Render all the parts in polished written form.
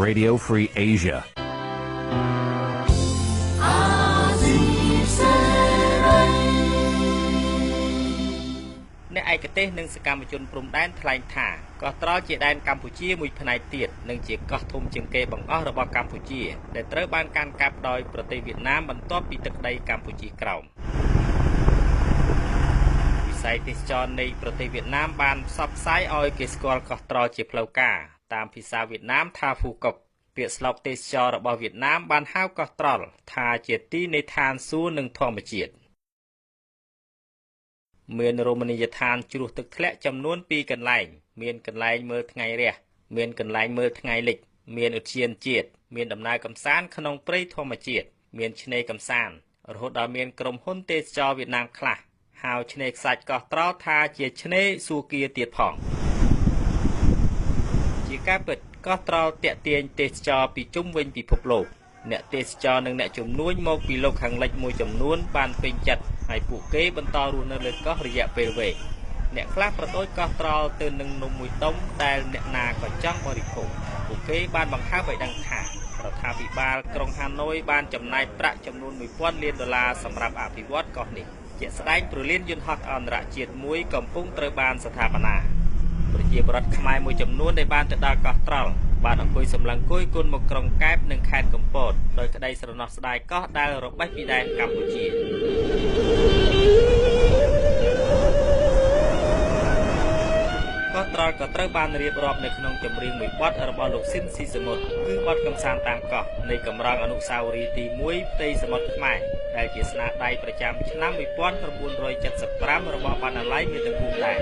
Radio Free Asiaในឯកទេសនិងសកម្មជនព្រំដែនថ្លែងថាកោះត្រល់ជាដែនកម្ពុជាមួយផ្នែកទៀតនិងជាកោះធំជាងគេបង្អស់របស់កម្ពុជាដែលត្រូវបានកាន់កាប់ដោយប្រទេសវៀតណាមបន្ទាប់ពីទឹកដីកម្ពុជាក្រោមវិស័យទេសចរនៃប្រទេសវៀតណាមបានផ្សព្វផ្សាយឲ្យគេស្គាល់កោះត្រល់ជាផ្លូវការតាមភាសាវៀតណាមថាហ្វូកុកពាក្យស្លោកទេសចររបស់វៀតណាមបានហៅកោះត្រល់ថាជាទីនៃឋានសួគ៌និងធម្មជាតិមានរមណីយដ្ឋានជ្រោះទឹកធ្លាក់ចំនួន2កន្លែងមានកន្លែងមើលថ្ងៃរះមានកន្លែងមើលថ្ងៃលិចមានឧទ្យានជាតិមានដំណើរកម្សាន្តក្នុងព្រៃធម្មជាតិមានឆ្នេរកម្សាន្តរហូតដល់មានក្រុមហ៊ុនទេសចរវៀតណាមខ្លះហៅឆ្នេរខ្សាច់កោះត្រល់ថាជាឆ្នេរសួគ៌ទៀតផងជាការពិតកោះត្រល់តាក់ទាញទេសចរពីជុំវិញពិភពលោកអ្នកទេសចរនិងអ្នកជំនួញមកពីលោកខាងលិចមួយចំនួនបានពេញចិត្តហើយពួកគេបន្តរស់នៅលើកោះរយៈពេលវែងអ្នកខ្លះប្រដូចកោះត្រល់ទៅនឹងនំមួយដុំដែលអ្នកណាក៏ចង់បរិភោគពួកគេបានបង្ហើបឲ្យដឹងថារដ្ឋាភិបាលក្រុងហាណូយបានចំណាយប្រាក់ចំនួន$1000 លានសម្រាប់អភិវឌ្ឍកោះនេះជាក់ស្ដែងព្រលានយន្តហោះអន្តរជាតិមួយកំពុងត្រូវបានស្ថាបនាប្រជាពលរដ្ឋខ្មែរមួយចំនួនដែលបានទៅដល់កោះត្រល់បានអង្គុយសម្លឹងគួយគុនមកក្រុងកែបនិងខេត្តកំពតដោយក្តីស្រណោះស្ដាយកោះដែលរបេះពីដែនកម្ពុជាកោះត្រល់ក៏ត្រូវបានរៀបរាប់នៅក្នុងចម្រៀងមួយបទរបស់លោកស៊ីនស៊ីសមុទ្រគឺបទកំសាន្តតាមកោះនៃកម្រងអនុស្សាវរីយ៍ទី1ផ្ទៃសមុទ្រខ្មែរដែលជាស្នាដៃប្រចាំឆ្នាំ1975របស់បណ្ណាល័យមាតុភូមិដែរ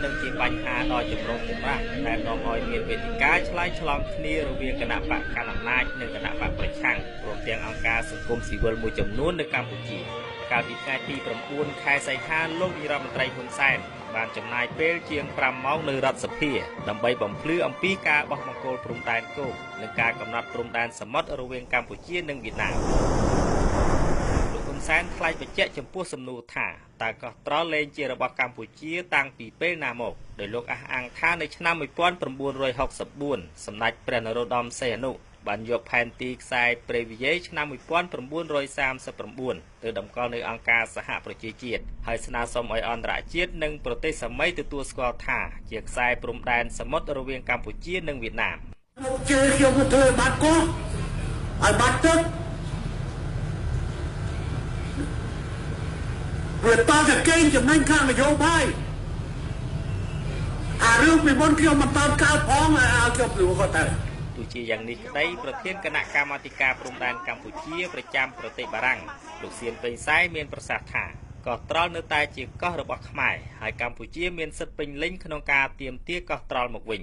និងជាបញ្ហាដ៏ចម្រូងចម្រាសដែលនាំឲ្យមានវេទិកាឆ្លើយឆ្លងគ្នារវាងគណៈបកកណ្ដាលអំណាចនិងគណៈបកប្រឆាំងព្រមទាំងអង្គការសង្គមស៊ីវិលមួយចំនួននៅកម្ពុជាកាលពីថ្ងៃទី9ខែសីហាលោកនាយរដ្ឋមន្ត្រីហ៊ុនសែនបានចំណាយពេលជាង5ម៉ោងនៅរដ្ឋសភាដើម្បីបំភ្លឺអំពីការបោះបង្គោលព្រំដែនគោកនិងការកំណត់ព្រំដែនសមុទ្ររវាងកម្ពុជានិងវៀតណាមសែនថ្លែងបញ្ជាក់ចំពោះសំណួរថាតើកោះត្រល់លែងជារបស់កម្ពុជាតាំងពីពេលណាមកដោយលោកអះអាងថានៅឆ្នាំ1964សម្ដេចព្រះនរោត្តមសីហនុបានយកផែនទីខ្សែព្រៃវយាយឆ្នាំ1939ទៅតម្កល់នៅអង្គការសហប្រជាជាតិហើយស្នើសុំឲ្យអន្តរជាតិនិងប្រទេសសាមីទទួលស្គាល់ថាជាខ្សែព្រំដែនសមុទ្ររវាងកម្ពុជានិងវៀតណាមជឿខ្ញុំទៅធ្វើបាត់កោះឲ្យបាត់ទឹកវាតតែកេងចំណេញខាងនយោបាយអារឿងពីមុនខ្ញុំមិនតាមកើតផងឲ្យខ្ញុំព្រោះគាត់ទៅទោះជាយ៉ាងនេះក្តីប្រធានគណៈកម្មាធិការព្រំដែនកម្ពុជាប្រចាំប្រទេសបារាំងលោកសៀនពេញសែមានប្រសាសន៍ថាកោះត្រល់នៅតែជាកោះរបស់ខ្មែរហើយកម្ពុជាមានសិទ្ធិពេញលេញក្នុងការទាមទារកោះត្រល់មកវិញ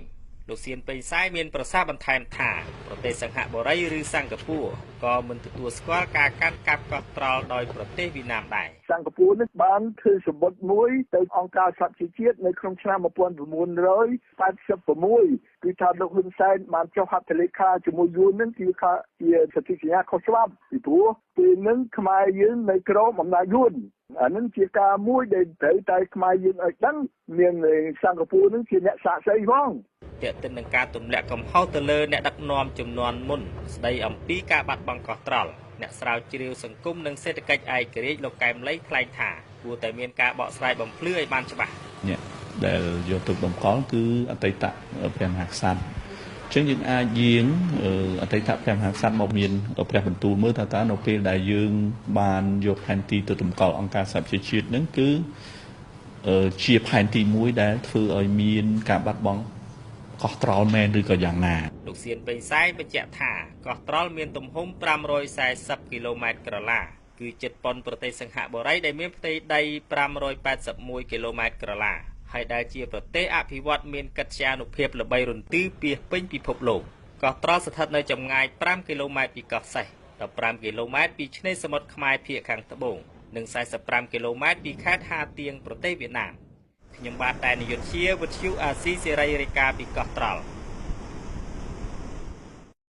លោកសៀនពេញសែមានប្រសាសន៍បន្ថែមថាប្រទេសសិង្ហបុរីឬសិង្ហបុរីក៏មិនទទួលស្គាល់ការកាន់កាប់កោះត្រល់ដោយប្រទេសវៀតណាមដែរសិង្ហបុរីនេះបានធ្វើសម្បត្តិមួយទៅអង្គការសហជីវជាតិនៅក្នុងឆ្នាំ1986គឺថាលោកហ៊ុនសែនបានចុះហត្ថលេខាជាមួយយួននឹងជាសន្ធិសញ្ញាខុសច្បាប់ពីព្រោះពេលនឹងខ្មែរយើងនៅក្រោមអំណាចយួនអានឹងជាការមួយដែលត្រូវតែខ្មែរយើងឲ្យដឹងមានសិង្ហបុរីនឹងជាអ្នកសាក្សីផងទាក់ទិននឹងការទម្លាក់កំហុសទៅលើអ្នកដឹកនាំជំនាន់មុនស្ដីអំពីការបាត់បង់កោះត្រល់អ្នកស្រាវជ្រាវសង្គមនិងសេដ្ឋកិច្ចឯករាជ្យលោកកែមលីថ្លែងថាគួរតែមានការបកស្រាយបំភ្លឺឲ្យបានច្បាស់ដែលយកទឹកតម្កល់គឺអតីតព្រះមហាក្សត្រ ចឹងយើងអាចយាងអតីតព្រះមហាក្សត្រមកមានព្រះបន្ទូលមើលថាតើនៅពេលដែលយើងបានយកផែនទីទៅតម្កល់អង្គការសហប្រជាជាតិហ្នឹងគឺជាផែនទីមួយដែលធ្វើឲ្យមានការបាត់បង់កោះត្រល់មែនឬក៏យ៉ាងណាលោកសៀនពេញសែងបញ្ជាក់ថាកោះត្រល់មានទំហំ540គីឡូម៉ែត្រក្រឡាគឺជិតប៉ុនប្រទេសសិង្ហបុរីដែលមានផ្ទៃដី581គីឡូម៉ែត្រក្រឡាហើយដែលជាប្រទេសអភិវឌ្ឍមានកិត្យានុភាពល្បីរន្ទឺពាសពេញពិភពលោកកោះត្រល់ស្ថិតនៅចម្ងាយ5គីឡូម៉ែត្រពីកោះសេះ15គីឡូម៉ែត្រពីឆ្នេរសមុទ្រខ្មែរភាគខាងត្បូងនិង45គីឡូម៉ែត្រពីខេត្តហាទៀងប្រទេសវៀតណាមខ្ញុំបាទតែនយុទ្ធជាវិទ្យុអាស៊ីសេរីរាយការណ៍ពីកោះត្រល់